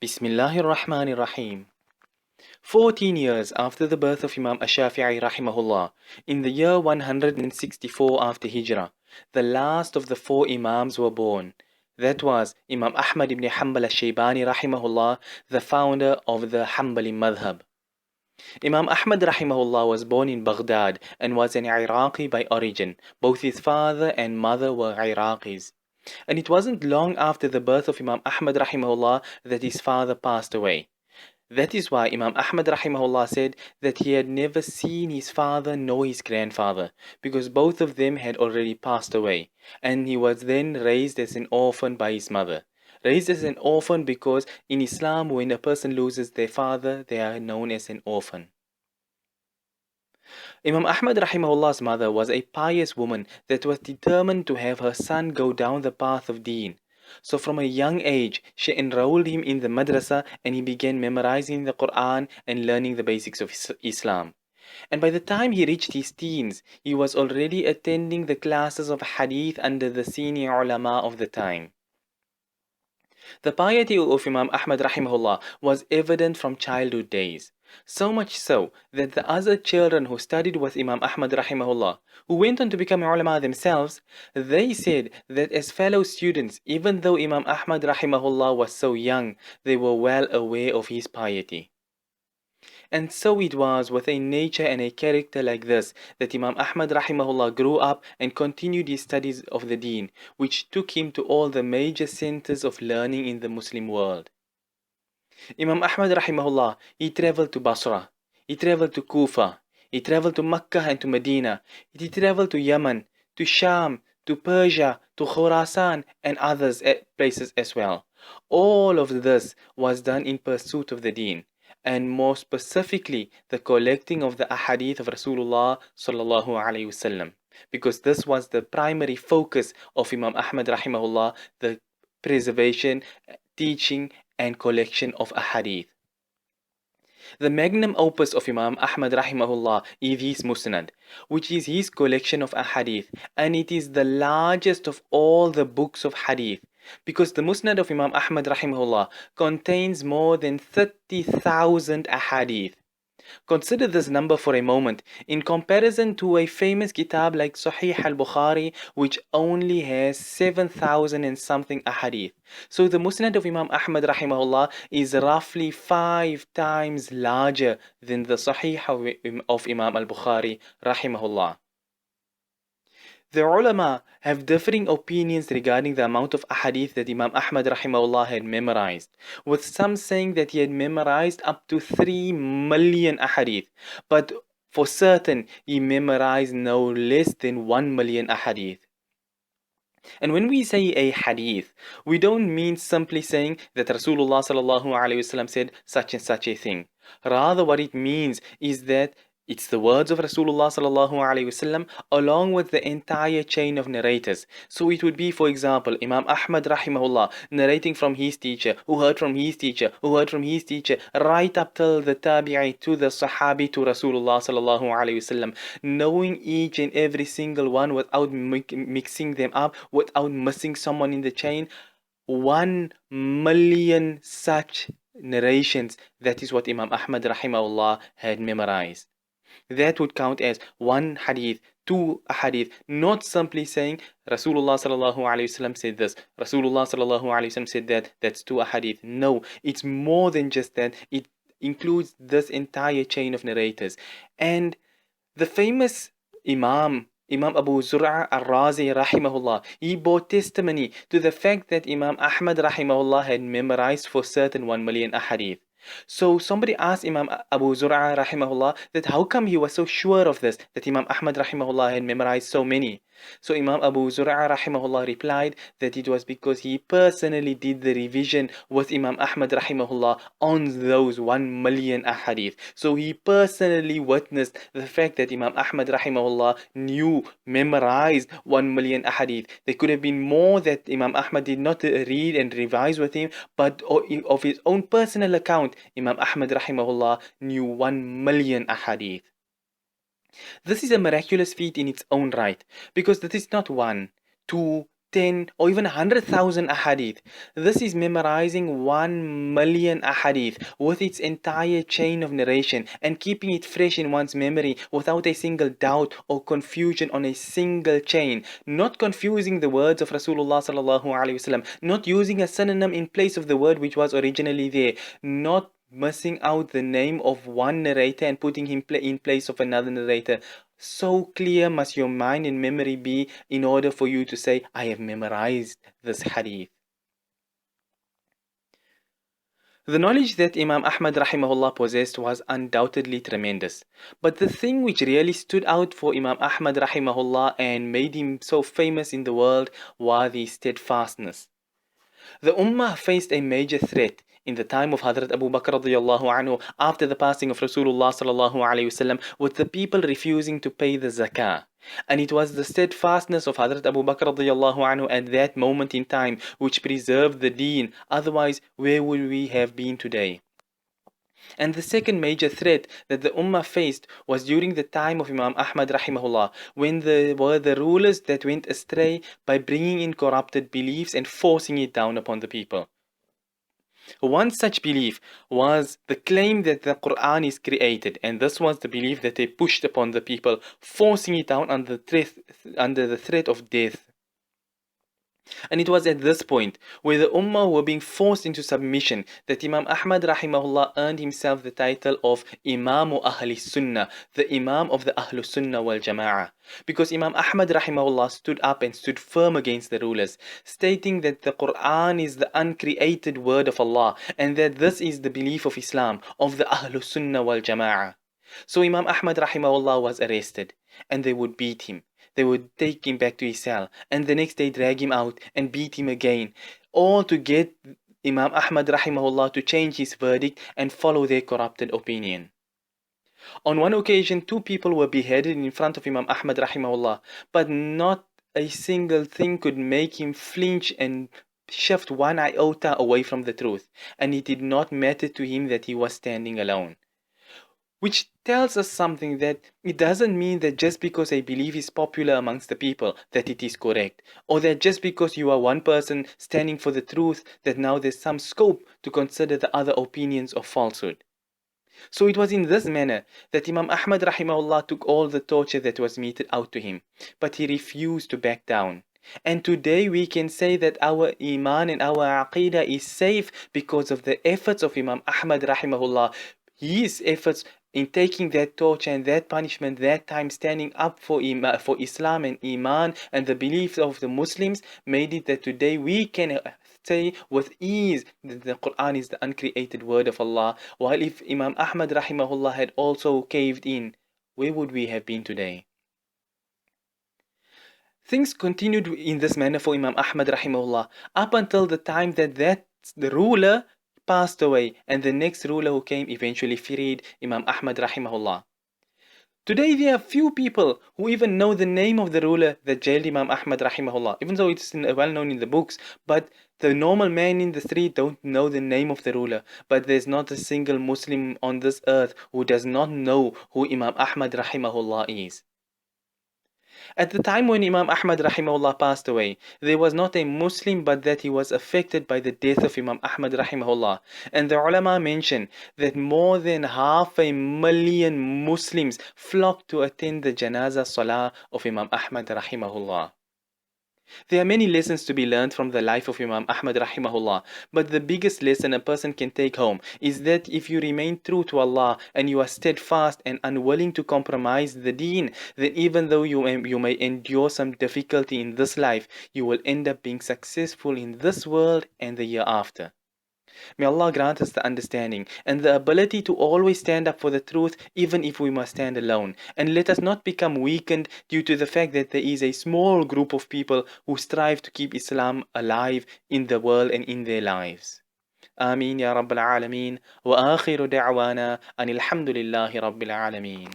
Bismillahir Rahmanir Rahim. 14 years after the birth of Imam Ash-Shafi'i Rahimahullah, in the year 164 after Hijrah, the last of the four Imams were born. That was Imam Ahmad ibn Hanbal al-Shaybani Rahimahullah, the founder of the Hanbali Madhab. Imam Ahmad Rahimahullah was born in Baghdad and was an Iraqi by origin. Both his father and mother were Iraqis. And it wasn't long after the birth of Imam Ahmad Rahimahullah that his father passed away. That is why Imam Ahmad Rahimahullah said that he had never seen his father nor his grandfather, because both of them had already passed away, and he was then raised as an orphan by his mother. Raised as an orphan because in Islam when a person loses their father, they are known as an orphan. Imam Ahmad Rahimahullah's mother was a pious woman that was determined to have her son go down the path of deen. So from a young age, she enrolled him in the madrasa and he began memorizing the Quran and learning the basics of Islam. And by the time he reached his teens, he was already attending the classes of hadith under the senior ulama of the time. The piety of Imam Ahmad Rahimahullah was evident from childhood days. So much so that the other children who studied with Imam Ahmad Rahimahullah, who went on to become ulama themselves, they said that as fellow students, even though Imam Ahmad Rahimahullah was so young, they were well aware of his piety. And so it was with a nature and a character like this that Imam Ahmad Rahimahullah grew up and continued his studies of the deen, which took him to all the major centers of learning in the Muslim world. Imam Ahmad Rahimahullah, he traveled to Basra, he traveled to Kufa, he traveled to Mecca and to Medina, he traveled to Yemen, to Sham, to Persia, to Khorasan and others places as well. All of this was done in pursuit of the deen, and more specifically the collecting of the ahadith of Rasulullah sallallahu alaihi wasallam, because this was the primary focus of Imam Ahmad Rahimahullah, the preservation, teaching and collection of ahadith. The magnum opus of Imam Ahmad Rahimahullah is his Musnad, which is his collection of ahadith, and it is the largest of all the books of hadith, because the Musnad of Imam Ahmad Rahimahullah contains more than 30,000 ahadith. Consider this number for a moment in comparison to a famous kitab like Sahih al-Bukhari, which only has 7,000 and something ahadith. So the Musnad of Imam Ahmad Rahimahullah is roughly 5 times larger than the Sahih of Imam al-Bukhari Rahimahullah. The ulama have differing opinions regarding the amount of ahadith that Imam Ahmad Rahimahullah had memorized, with some saying that he had memorized up to 3 million ahadith, but for certain he memorized no less than 1 million ahadith. And when we say a hadith, we don't mean simply saying that Rasulullah sallallahu alaihi wasallam said such and such a thing. Rather, what it means is that it's the words of Rasulullah sallallahu alaihi wasallam along with the entire chain of narrators. So it would be, for example, Imam Ahmad rahimahullah narrating from his teacher, who heard from his teacher, who heard from his teacher, right up till the tabi'i to the sahabi to Rasulullah sallallahu alaihi wasallam, knowing each and every single one without mixing them up, without missing someone in the chain. 1 million such narrations. That is what Imam Ahmad rahimahullah had memorized. That would count as 1 hadith, 2 hadith, not simply saying Rasulullah sallallahu alaihi wasallam said this, Rasulullah sallallahu alaihi wasallam said that, that's 2 hadith. No, it's more than just that. It includes this entire chain of narrators. And the famous Imam Abu Zur'a al-Razi rahimahullah, he bore testimony to the fact that Imam Ahmad rahimahullah had memorized for certain 1 million ahadith. So somebody asked Imam Abu Zur'a rahimahullah that how come he was so sure of this, that Imam Ahmad rahimahullah had memorized so many. So Imam Abu Zur'a rahimahullah replied that it was because he personally did the revision with Imam Ahmad rahimahullah on those 1 million ahadith. So he personally witnessed the fact that Imam Ahmad rahimahullah knew, memorized 1 million ahadith. There could have been more that Imam Ahmad did not read and revise with him, but of his own personal account, Imam Ahmad rahimahullah knew 1 million ahadith. This is a miraculous feat in its own right, because that is not 1, 2, 10 or even 100,000 ahadith. This is memorizing 1 million ahadith with its entire chain of narration and keeping it fresh in one's memory without a single doubt or confusion on a single chain. Not confusing the words of Rasulullah sallallahu alaihi wasallam, not using a synonym in place of the word which was originally there, not missing out the name of one narrator and putting him in place of another narrator. So clear must your mind and memory be in order for you to say, I have memorized this hadith. The knowledge that Imam Ahmad Rahimahullah possessed was undoubtedly tremendous. But the thing which really stood out for Imam Ahmad Rahimahullah and made him so famous in the world was his steadfastness. The Ummah faced a major threat in the time of Hazrat Abu Bakr radiyallahu anhu after the passing of Rasulullah sallallahu alayhi wasallam, with the people refusing to pay the zakah. And it was the steadfastness of Hazrat Abu Bakr radiyallahu anhu at that moment in time which preserved the deen. Otherwise, where would we have been today? And the second major threat that the Ummah faced was during the time of Imam Ahmad Rahimahullah, when there were the rulers that went astray by bringing in corrupted beliefs and forcing it down upon the people. One such belief was the claim that the Quran is created, and this was the belief that they pushed upon the people, forcing it down under the threat of death. And it was at this point, where the Ummah were being forced into submission, that Imam Ahmad Rahimahullah earned himself the title of Imam Ahli Sunnah, the Imam of the Ahlus Sunnah wal Jama'ah. Because Imam Ahmad Rahimahullah stood up and stood firm against the rulers, stating that the Quran is the uncreated word of Allah, and that this is the belief of Islam, of the Ahlus Sunnah wal Jama'ah. So Imam Ahmad Rahimahullah was arrested, and they would beat him. They would take him back to his cell, and the next day drag him out and beat him again, all to get Imam Ahmad Rahimahullah to change his verdict and follow their corrupted opinion. On one occasion, 2 people were beheaded in front of Imam Ahmad Rahimahullah, but not a single thing could make him flinch and shift one iota away from the truth, and it did not matter to him that he was standing alone. Which tells us something, that it doesn't mean that just because a belief is popular amongst the people that it is correct, or that just because you are one person standing for the truth that now there's some scope to consider the other opinions of falsehood. So it was in this manner that Imam Ahmad Rahimahullah took all the torture that was meted out to him, but he refused to back down. And today we can say that our Iman and our Aqidah is safe because of the efforts of Imam Ahmad Rahimahullah. His efforts in taking that torture and that punishment, that time standing up for Islam and Iman and the beliefs of the Muslims, made it that today we can say with ease that the Quran is the uncreated word of Allah. While if Imam Ahmad Rahimahullah had also caved in, where would we have been today? Things continued in this manner for Imam Ahmad Rahimahullah up until the time that the ruler passed away, and the next ruler who came eventually freed Imam Ahmad Rahimahullah. Today there are few people who even know the name of the ruler that jailed Imam Ahmad Rahimahullah, even though it's well known in the books, but the normal man in the street don't know the name of the ruler. But there's not a single Muslim on this earth who does not know who Imam Ahmad Rahimahullah is. At the time when Imam Ahmad Rahimahullah passed away, there was not a Muslim but that he was affected by the death of Imam Ahmad Rahimahullah. And the ulama mention that more than 500,000 Muslims flocked to attend the Janazah Salah of Imam Ahmad Rahimahullah. There are many lessons to be learned from the life of Imam Ahmad Rahimahullah, but the biggest lesson a person can take home is that if you remain true to Allah and you are steadfast and unwilling to compromise the deen, then even though you may endure some difficulty in this life, you will end up being successful in this world and the year after. May Allah grant us the understanding and the ability to always stand up for the truth even if we must stand alone. And let us not become weakened due to the fact that there is a small group of people who strive to keep Islam alive in the world and in their lives. آمين يا رب العالمين وآخر دعوانا أن الحمد لله رب العالمين.